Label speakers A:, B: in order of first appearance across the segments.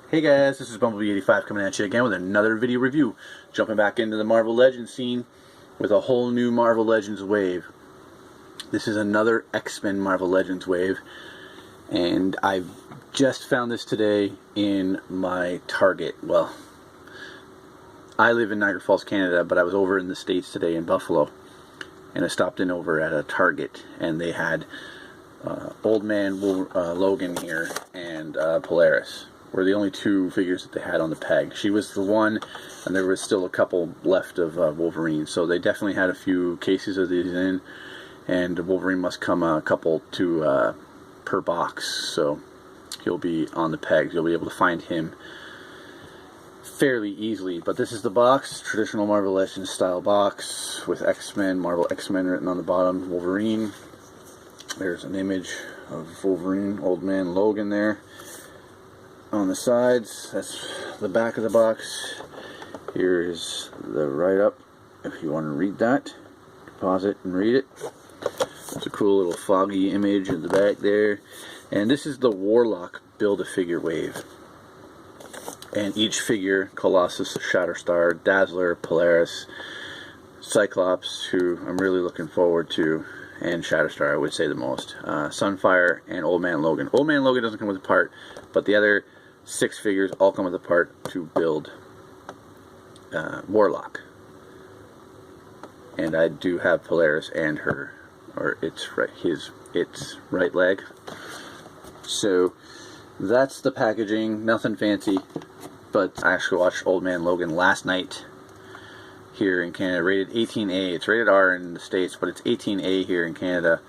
A: Hey guys, this is Bumblebee85 coming at you again with another video review. Jumping back into the Marvel Legends scene with a whole new Marvel Legends wave. This is another X-Men Marvel Legends wave, and I've just found this today in my Target. Well, I live in Niagara Falls, Canada, but I was over in the States today in Buffalo, and I stopped in over at a Target, and they had Old Man Logan here and Polaris were the only two figures that they had on the peg. She was the one, and there was still a couple left of Wolverine. So they definitely had a few cases of these in, and Wolverine must come a couple to per box. So he'll be on the pegs. You'll be able to find him fairly easily. But this is the box, traditional Marvel Legends style box with X-Men, Marvel X-Men written on the bottom. Wolverine. There's an image of Wolverine, Old Man Logan there. On the sides, that's the back of the box. Here's the write-up if you want to read that. Pause it and read it. It's a cool little foggy image in the back there. And this is the Warlock Build-A-Figure wave. And each figure, Colossus, Shatterstar, Dazzler, Polaris, Cyclops, who I'm really looking forward to, and Shatterstar, I would say the most. Sunfire and Old Man Logan. Old Man Logan doesn't come with a part, but the other 6 figures all come with a part to build Warlock. And I do have Polaris and her, or its right leg. So that's the packaging. Nothing fancy, but I actually watched Old Man Logan last night here in Canada, rated 18A. It's rated R in the States, but it's 18A here in Canada.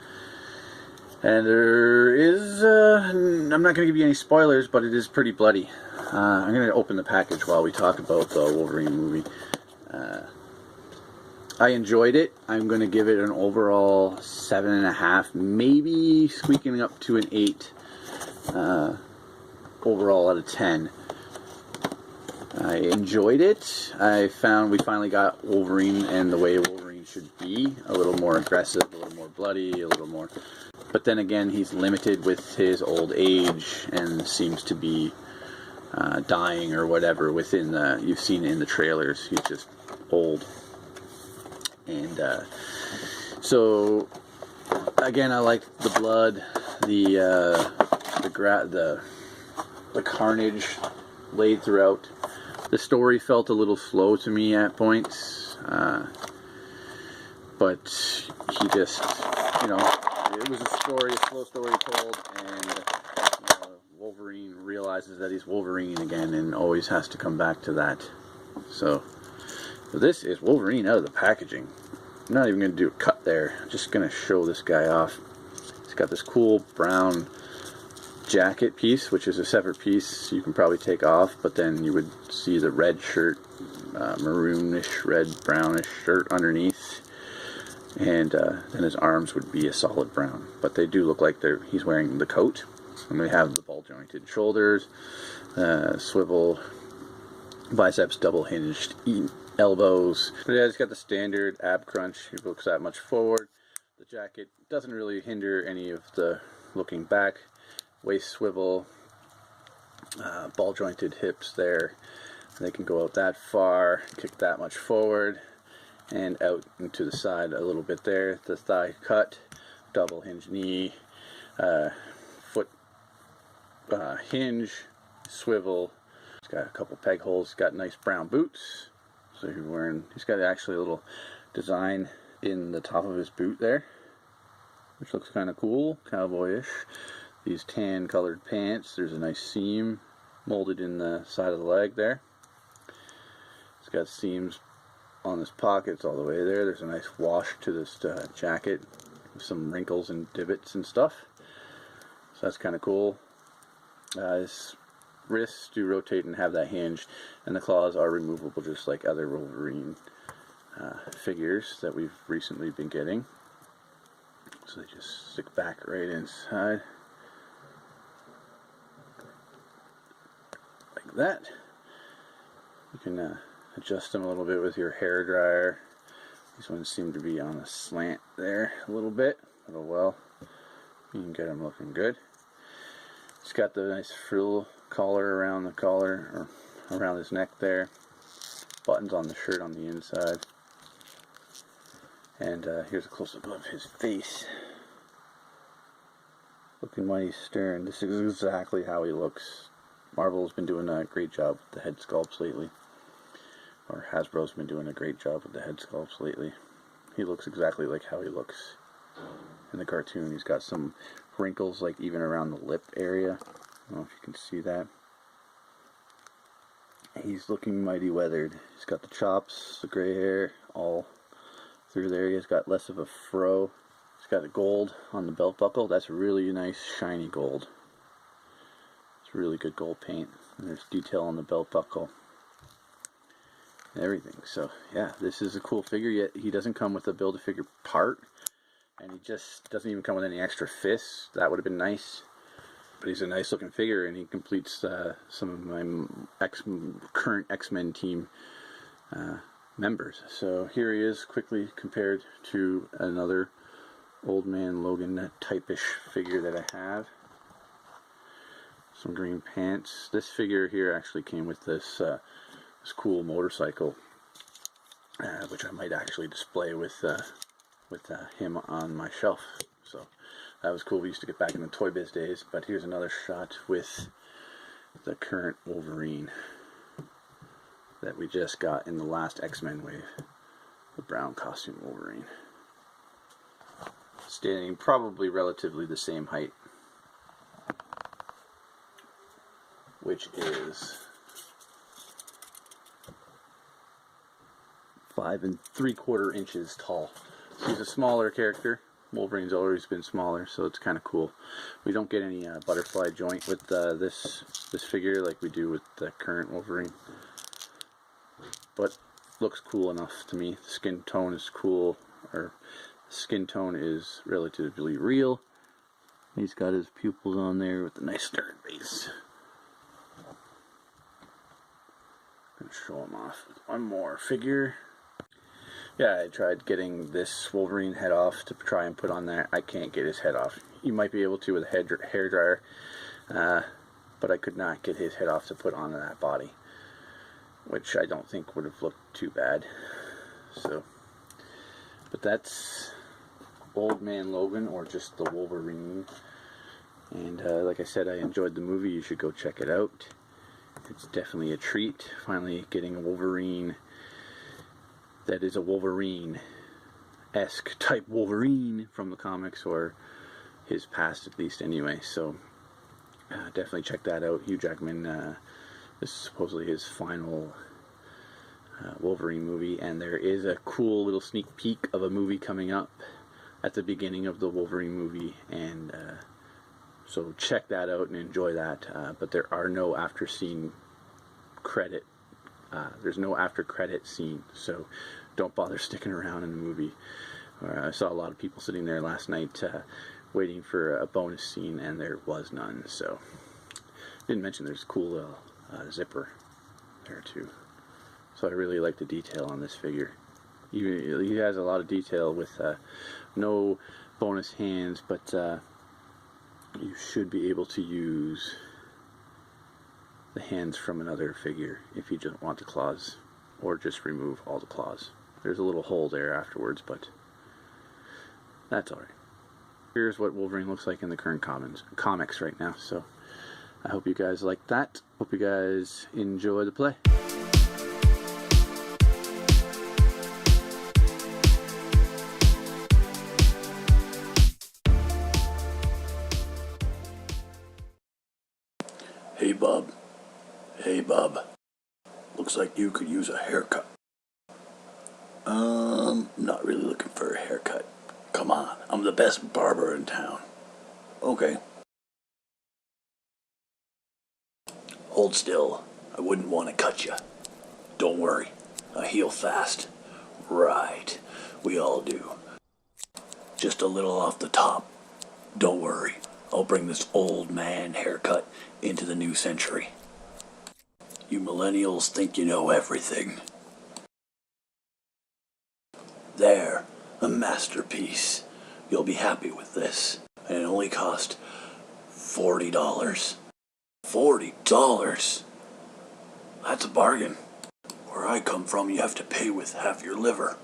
A: And there is, I'm not going to give you any spoilers, but it is pretty bloody. I'm going to open the package while we talk about the Wolverine movie. I enjoyed it. I'm going to give it an overall 7.5, maybe squeaking up to an 8 overall out of 10. I enjoyed it. I found we finally got Wolverine and the way Wolverine should be. A little more aggressive, a little more bloody, a little more... But then again, he's limited with his old age and seems to be dying or whatever within the... You've seen it in the trailers. He's just old. And so, again, I liked the blood, the carnage laid throughout. The story felt a little slow to me at points, but he just, you know, it was a slow story told, and Wolverine realizes that he's Wolverine again and always has to come back to that. So this is Wolverine out of the packaging. I'm not even going to do a cut there. I'm just going to show this guy off. He's got this cool brown jacket piece, which is a separate piece you can probably take off, but then you would see the red shirt, maroonish, red, brownish shirt underneath, and then his arms would be a solid brown, but they do look like he's wearing the coat. And we have the ball jointed shoulders, swivel biceps, double hinged elbows. But yeah, he's got the standard ab crunch. He looks that much forward. The jacket doesn't really hinder any of the looking back. Waist swivel, ball jointed hips there. They can go out that far, kick that much forward, and out into the side a little bit there. The thigh cut, double hinge knee, foot hinge, swivel. He's got a couple peg holes. He's got nice brown boots. So he's got actually a little design in the top of his boot there, which looks kind of cool, cowboyish. These tan colored pants, there's a nice seam molded in the side of the leg there. It's got seams on his pockets all the way there. There's a nice wash to this jacket with some wrinkles and divots and stuff. So that's kind of cool. His wrists do rotate and have that hinge, and the claws are removable just like other Wolverine figures that we've recently been getting. So they just stick back right inside. Like that. You can adjust them a little bit with your hair dryer. These ones seem to be on a slant there a little bit, but oh well, you can get them looking good. He's got the nice frill collar around the collar, or around his neck there. Buttons on the shirt on the inside. And here's a close-up of his face. Looking mighty stern. This is exactly how he looks. Marvel's been doing a great job with the head sculpts lately. Or Hasbro's been doing a great job with the head sculpts lately. He looks exactly like how he looks in the cartoon. He's got some wrinkles, like even around the lip area. I don't know if you can see that. He's looking mighty weathered. He's got the chops, the gray hair, all through there. He's got less of a fro. He's got a gold on the belt buckle. That's really nice, shiny gold. It's really good gold paint. And there's detail on the belt buckle and everything. So yeah, this is a cool figure. Yet he doesn't come with a Build-A-Figure part, and he just doesn't even come with any extra fists. That would have been nice. But he's a nice looking figure, and he completes some of my current X-Men team members. So here he is, quickly compared to another Old Man Logan type-ish figure that I have. Some green pants. This figure here actually came with this cool motorcycle, which I might actually display with him on my shelf. So that was cool. We used to get back in the Toy Biz days. But here's another shot with the current Wolverine that we just got in the last X-Men wave. The brown costume Wolverine. Standing probably relatively the same height, which is 5 3/4 inches tall. So he's a smaller character. Wolverine's always been smaller, so it's kind of cool. We don't get any butterfly joint with this figure like we do with the current Wolverine, but looks cool enough to me. The skin tone is cool, or the skin tone is relatively real. He's got his pupils on there with a nice stern face. I'm gonna show him off with one more figure. Yeah, I tried getting this Wolverine head off to try and put on there. I can't get his head off. You might be able to with a hair dryer, but I could not get his head off to put onto that body, which I don't think would have looked too bad. So, but that's Old Man Logan, or just the Wolverine. And like I said, I enjoyed the movie. You should go check it out. It's definitely a treat. Finally getting a Wolverine that is a Wolverine-esque type Wolverine from the comics, or his past at least anyway. So definitely check that out. Hugh Jackman, this is supposedly his final Wolverine movie, and there is a cool little sneak peek of a movie coming up at the beginning of the Wolverine movie, and so check that out and enjoy that. But there are no after scene credit. There's no after credit scene, so don't bother sticking around in the movie. I saw a lot of people sitting there last night waiting for a bonus scene, and there was none. So didn't mention there's a cool zipper there too. So I really like the detail on this figure. He has a lot of detail with no bonus hands, but you should be able to use the hands from another figure if you just want the claws, or just remove all the claws. There's a little hole there afterwards, but that's alright. Here's what Wolverine looks like in the current comics right now. So I hope you guys like that. Hope you guys enjoy the play.
B: Hey bub. Hey bub. Looks like you could use a haircut. Not really looking for a haircut. Come on, I'm the best barber in town. Okay. Hold still. I wouldn't want to cut you. Don't worry. I heal fast. Right. We all do. Just a little off the top. Don't worry. I'll bring this old man haircut into the new century. You millennials think you know everything. There, a masterpiece. You'll be happy with this. And it only cost $40. $40? That's a bargain. Where I come from, you have to pay with half your liver.